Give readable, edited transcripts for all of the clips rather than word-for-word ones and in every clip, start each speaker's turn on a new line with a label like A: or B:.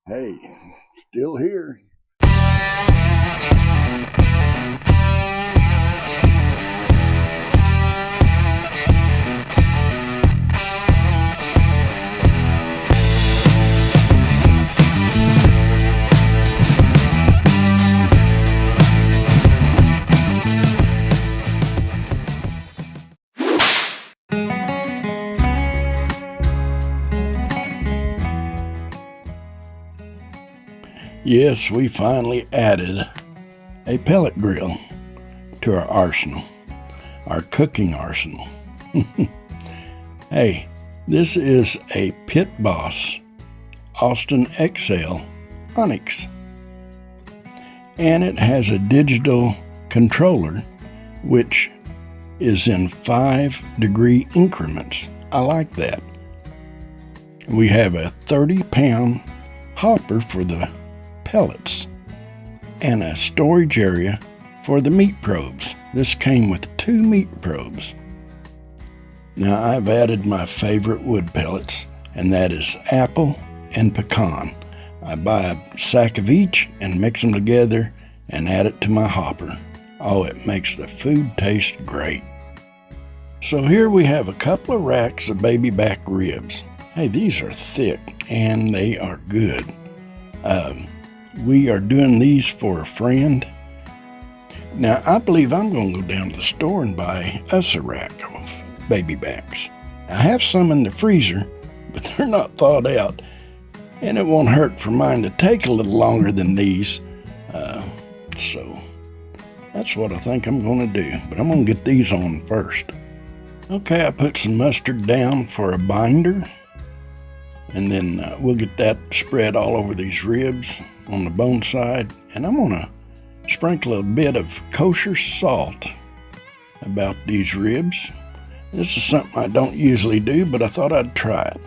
A: Hey, still here. Yes, we finally added a pellet grill to our arsenal, our cooking arsenal. Hey, this is a Pit Boss Austin XL Onyx, and it has a digital controller which is in 5-degree increments. I like that. We have a 30-pound hopper for the pellets and a storage area for the meat probes. This came with 2 meat probes. Now I've added my favorite wood pellets, and that is apple and pecan. I buy a sack of each and mix them together and add it to my hopper. Oh, it makes the food taste great. So here we have a couple of racks of baby back ribs. Hey, these are thick and they are good. We are doing these for a friend. Now, I believe I'm going to go down to the store and buy us a rack of baby backs. I have some in the freezer, but they're not thawed out, and it won't hurt for mine to take a little longer than these. So that's what I think I'm going to do, but I'm going to get these on first. Okay, I put some mustard down for a binder, and then we'll get that spread all over these ribs on the bone side, and I'm going to sprinkle a bit of kosher salt about these ribs. This is something I don't usually do, but I thought I'd try it.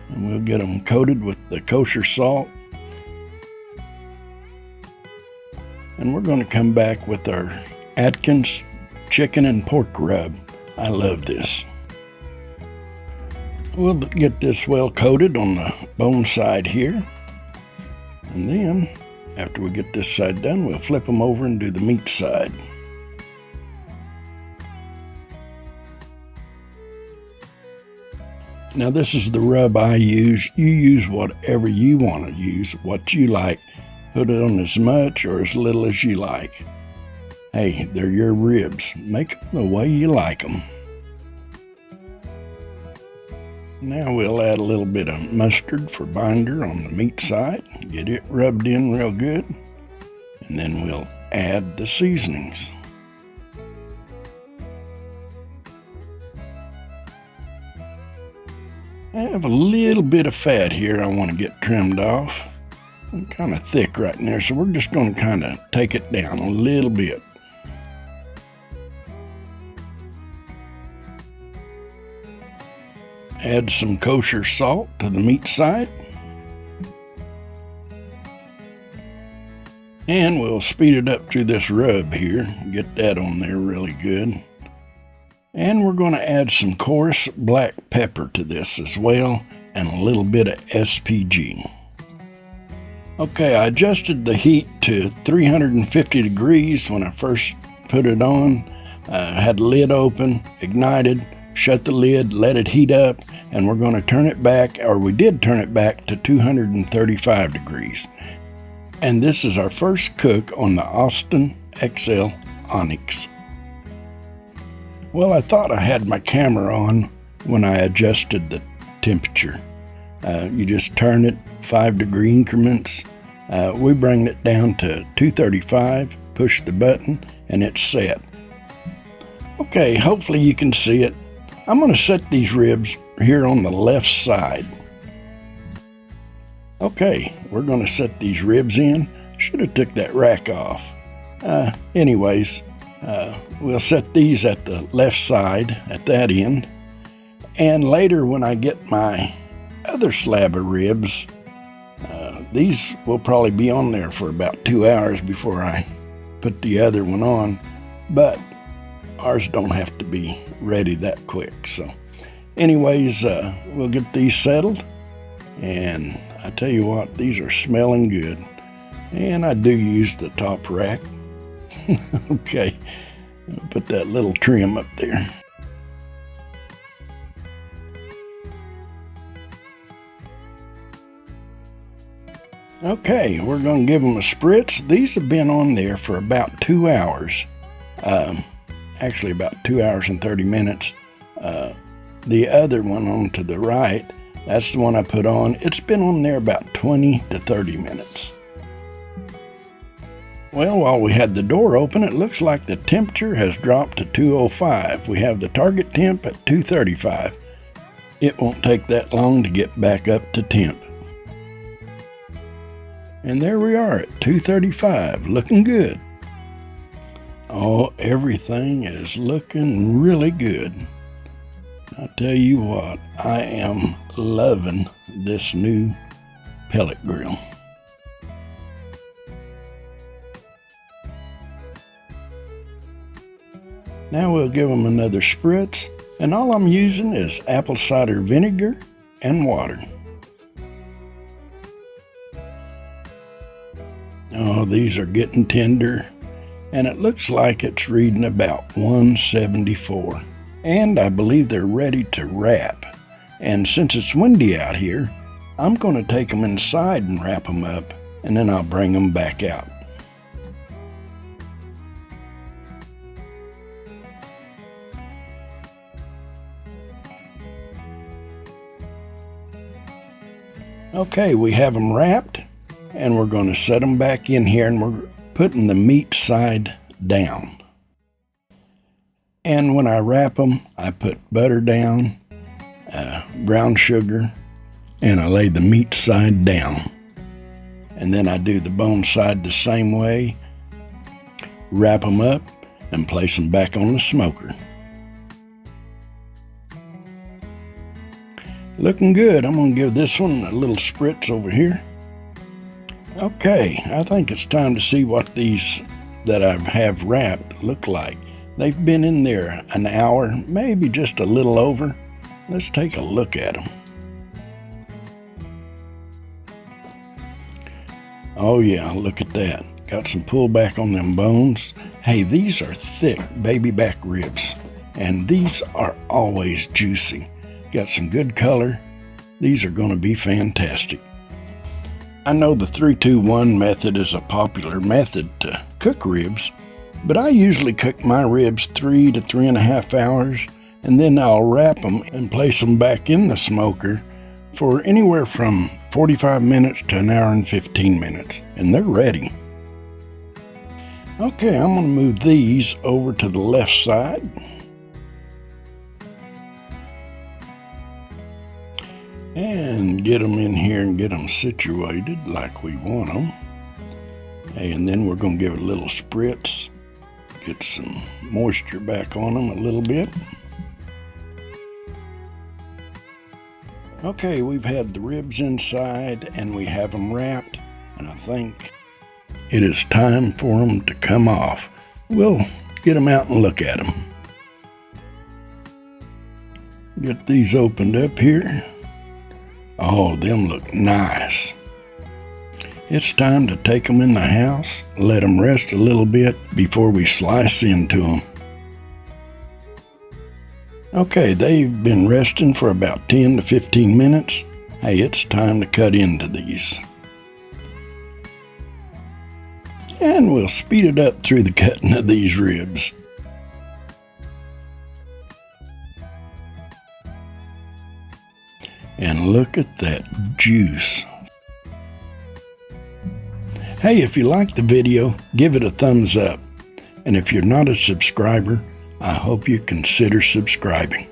A: And we'll get them coated with the kosher salt. And we're going to come back with our Atkins chicken and pork rub. I love this. We'll get this well coated on the bone side here. And then, after we get this side done, we'll flip them over and do the meat side. Now this is the rub I use. You use whatever you want to use, what you like. Put it on as much or as little as you like. Hey, they're your ribs. Make them the way you like them. Now we'll add a little bit of mustard for binder on the meat side. Get it rubbed in real good. And then we'll add the seasonings. I have a little bit of fat here I want to get trimmed off. I'm kind of thick right in there, so we're just going to kind of take it down a little bit. Add some kosher salt to the meat side. And we'll speed it up through this rub here. Get that on there really good. And we're going to add some coarse black pepper to this as well, and a little bit of SPG. Okay, I adjusted the heat to 350 degrees when I first put it on. Had the lid open, ignited, shut the lid, let it heat up, and we're going to turn it back, or we did turn it back to 235 degrees. And this is our first cook on the Austin XL Onyx. Well, I thought I had my camera on when I adjusted the temperature. You just turn it 5-degree increments. We bring it down to 235, push the button, and it's set. Okay, hopefully you can see it. I'm going to set these ribs here on the left side. Okay, we're going to set these ribs in. Should have took that rack off. Anyways, we'll set these at the left side at that end. And later when I get my other slab of ribs, these will probably be on there for about 2 hours before I put the other one on. But ours don't have to be ready that quick. So anyways, we'll get these settled, and I tell you what, these are smelling good. And I do use the top rack. Okay, I'll put that little trim up there. Okay, we're going to give them a spritz. These have been on there for about 2 hours. Actually about 2 hours and 30 minutes. The other one on to the right, that's the one I put on. It's been on there about 20 to 30 minutes. Well, while we had the door open, it looks like the temperature has dropped to 205. We have the target temp at 235. It won't take that long to get back up to temp. And there we are at 235, looking good. Oh, everything is looking really good. I tell you what, I am loving this new pellet grill. Now we'll give them another spritz, and all I'm using is apple cider vinegar and water. Oh, these are getting tender, and it looks like it's reading about 174. And I believe they're ready to wrap. And since it's windy out here, I'm going to take them inside and wrap them up, and then I'll bring them back out. Okay, we have them wrapped, and we're going to set them back in here, and we're putting the meat side down. And when I wrap them, I put butter down, brown sugar, and I lay the meat side down. And then I do the bone side the same way, wrap them up, and place them back on the smoker. Looking good. I'm going to give this one a little spritz over here. Okay, I think it's time to see what these that I have wrapped look like. They've been in there an hour, maybe just a little over. Let's take a look at them. Oh yeah, look at that. Got some pullback on them bones. Hey, these are thick baby back ribs, and these are always juicy. Got some good color. These are going to be fantastic. I know the 3-2-1 method is a popular method to cook ribs, but I usually cook my ribs 3 to 3.5 hours, and then I'll wrap them and place them back in the smoker for anywhere from 45 minutes to an hour and 15 minutes, and they're ready. Okay, I'm going to move these over to the left side. And get them in here and get them situated like we want them. And then we're going to give it a little spritz. Get some moisture back on them a little bit. Okay, we've had the ribs inside and we have them wrapped. And I think it is time for them to come off. We'll get them out and look at them. Get these opened up here. Oh, them look nice. It's time to take them in the house, let them rest a little bit before we slice into them. Okay, they've been resting for about 10 to 15 minutes. Hey, it's time to cut into these. And we'll speed it up through the cutting of these ribs. And look at that juice. Hey, if you liked the video, give it a thumbs up. And if you're not a subscriber, I hope you consider subscribing.